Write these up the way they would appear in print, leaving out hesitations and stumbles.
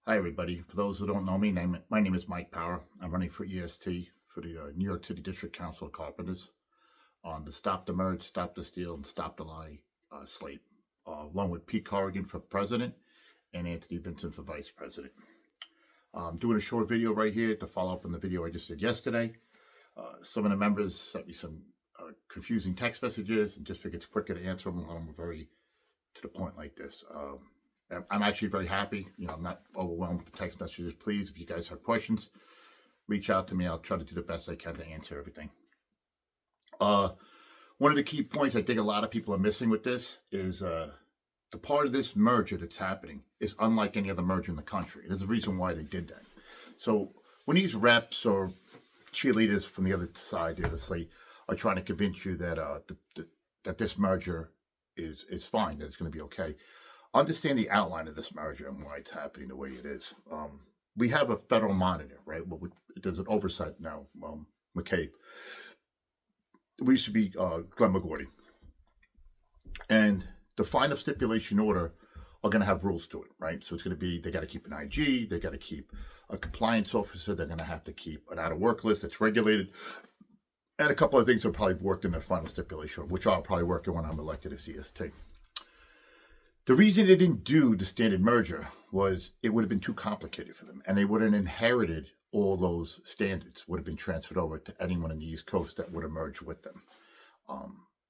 Hi, everybody. For those who don't know me, my name is Mike Power. I'm running for EST for the New York City District Council of Carpenters on the Stop the Merge, Stop the Steal, and Stop the Lie slate, along with Pete Corrigan for president and Anthony Vincent for vice president. I'm doing a short video right here to follow up on the video I just did yesterday. Some of the members sent me some confusing text messages and just figured it's quicker to answer them when I'm very to the point like this. I'm actually very happy. I'm not overwhelmed with the text messages. Please, if you guys have questions, reach out to me. I'll try to do the best I can to answer everything. One of the key points I think a lot of people are missing with this is the part of this merger that's happening is unlike any other merger in the country. There's a reason why they did that. So when these reps or cheerleaders from the other side, the other slate, are trying to convince you that that this merger is fine, that it's going to be okay, understand the outline of this merger and why it's happening the way it is. We have a federal monitor, right? There's an oversight now, McCabe. We used to be Glenn McGordy. And the final stipulation order are going to have rules to it, right? So it's going to be, they got to keep an IG, they got to keep a compliance officer, they're going to have to keep an out-of-work list that's regulated, and a couple of things that probably worked in their final stipulation, which I'll probably work in when I'm elected as EST. The reason they didn't do the standard merger was it would have been too complicated for them, and they would have inherited all those standards, would have been transferred over to anyone in the East Coast that would have merged with them.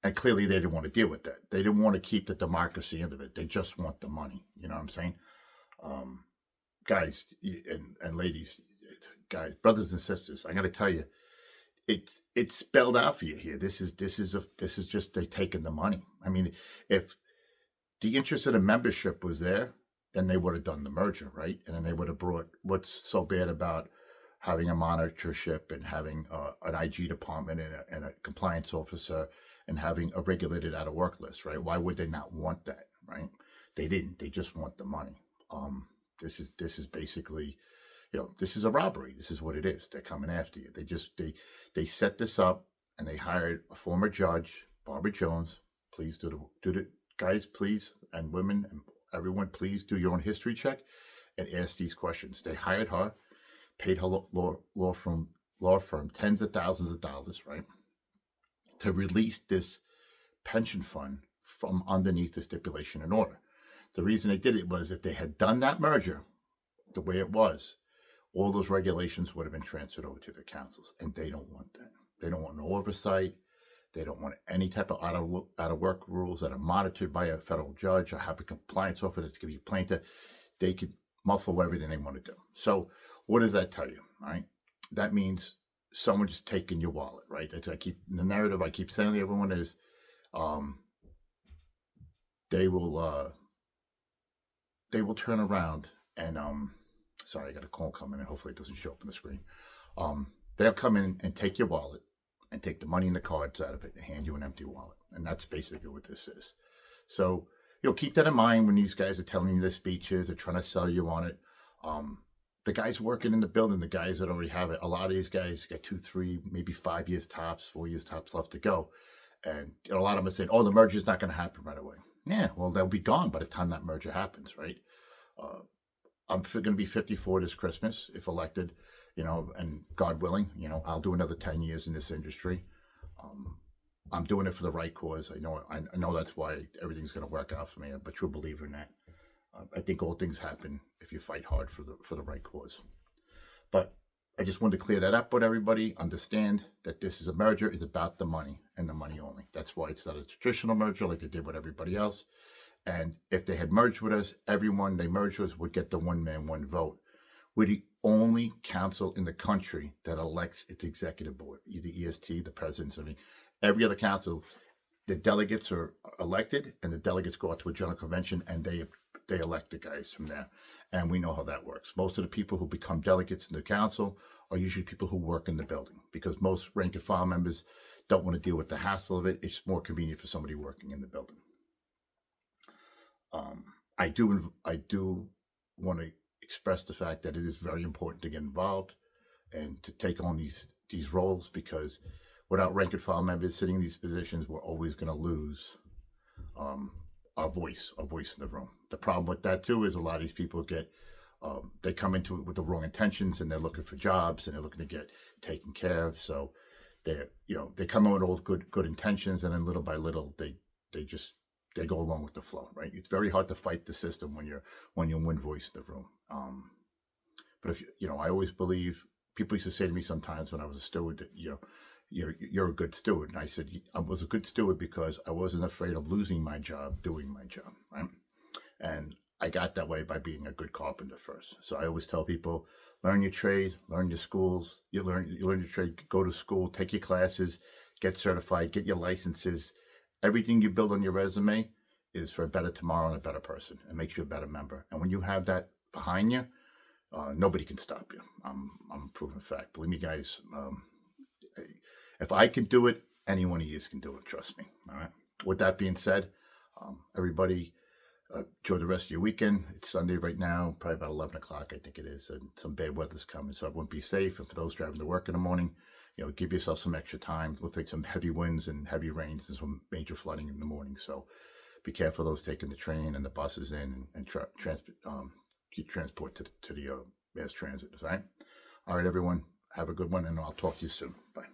And clearly they didn't want to deal with that. They didn't want to keep the democracy end of it. They just want the money. You know what I'm saying? Guys and ladies, guys, brothers and sisters, I got to tell you, it's spelled out for you here. This is just they taking the money. I mean, if the interest of the membership was there, then they would have done the merger, right? And then they would have brought what's so bad about having a monitorship and having an IG department and a compliance officer and having a regulated out-of-work list, right? Why would they not want that, right? They didn't. They just want the money. This is basically, this is a robbery. This is what it is. They're coming after you. They set this up and they hired a former judge, Barbara Jones. Please do the guys, please, and women and everyone, please do your own history check and ask these questions. They hired her, paid her law firm tens of thousands of dollars, right, to release this pension fund from underneath the stipulation and order. The reason they did it was if they had done that merger the way it was, all those regulations would have been transferred over to the councils, and they don't want that. They don't want no oversight. They don't want any type of out-of-work rules that are monitored by a federal judge or have a compliance officer that's going to be plaintiff. They could muffle everything they want to do. So what does that tell you, right? That means someone's taking your wallet, right? That's the narrative I keep saying to everyone is they will turn around and sorry, I got a call coming in. Hopefully it doesn't show up on the screen. They'll come in and take your wallet and take the money and the cards out of it and hand you an empty wallet. And that's basically what this is. So, keep that in mind when these guys are telling you their speeches, they're trying to sell you on it. The guys working in the building, the guys that already have it, a lot of these guys got 2, 3, maybe 5 years tops, 4 years tops left to go. And a lot of them are saying, oh, the merger is not going to happen right away. Yeah, well, they'll be gone by the time that merger happens, right? I'm going to be 54 this Christmas if elected, and God willing, I'll do another 10 years in this industry. I'm doing it for the right cause. I know that's why everything's going to work out for me. I'm a true believer in that. I think all things happen if you fight hard for the right cause. But I just wanted to clear that up with everybody. Understand that this is a merger. It's about the money and the money only. That's why it's not a traditional merger like they did with everybody else. And if they had merged with us, everyone they merged with us would get the one man, one vote. We're the only council in the country that elects its executive board, the EST, the presidents. I mean, every other council, the delegates are elected and the delegates go out to a general convention and they elect the guys from there. And we know how that works. Most of the people who become delegates in the council are usually people who work in the building because most rank and file members don't want to deal with the hassle of it. It's more convenient for somebody working in the building. I do want to express the fact that it is very important to get involved and to take on these roles because without rank and file members sitting in these positions, we're always going to lose our voice in the room. The problem with that too is a lot of these people get they come into it with the wrong intentions, and they're looking for jobs, and they're looking to get taken care of. So they come in with all good intentions, and then little by little they go along with the flow, right? It's very hard to fight the system when you're one voice in the room. But if I always believe, people used to say to me sometimes when I was a steward that you're a good steward, and I said I was a good steward because I wasn't afraid of losing my job doing my job, right? And I got that way by being a good carpenter first. So I always tell people, learn your trade, learn your schools, you learn your trade, go to school, take your classes, get certified, get your licenses. Everything you build on your resume is for a better tomorrow and a better person, and makes you a better member. And when you have that behind you, nobody can stop you. I'm a proven fact. Believe me, guys. If I can do it, any one of you can do it. Trust me. All right. With that being said, everybody, enjoy the rest of your weekend. It's Sunday right now, probably about 11 o'clock, I think it is, and some bad weather's coming, so everyone be safe. And for those driving to work in the morning, give yourself some extra time. It looks like some heavy winds and heavy rains and some major flooding in the morning, so be careful of those taking the train and the buses in and transport to the mass transit. All right, everyone, have a good one, and I'll talk to you soon. Bye.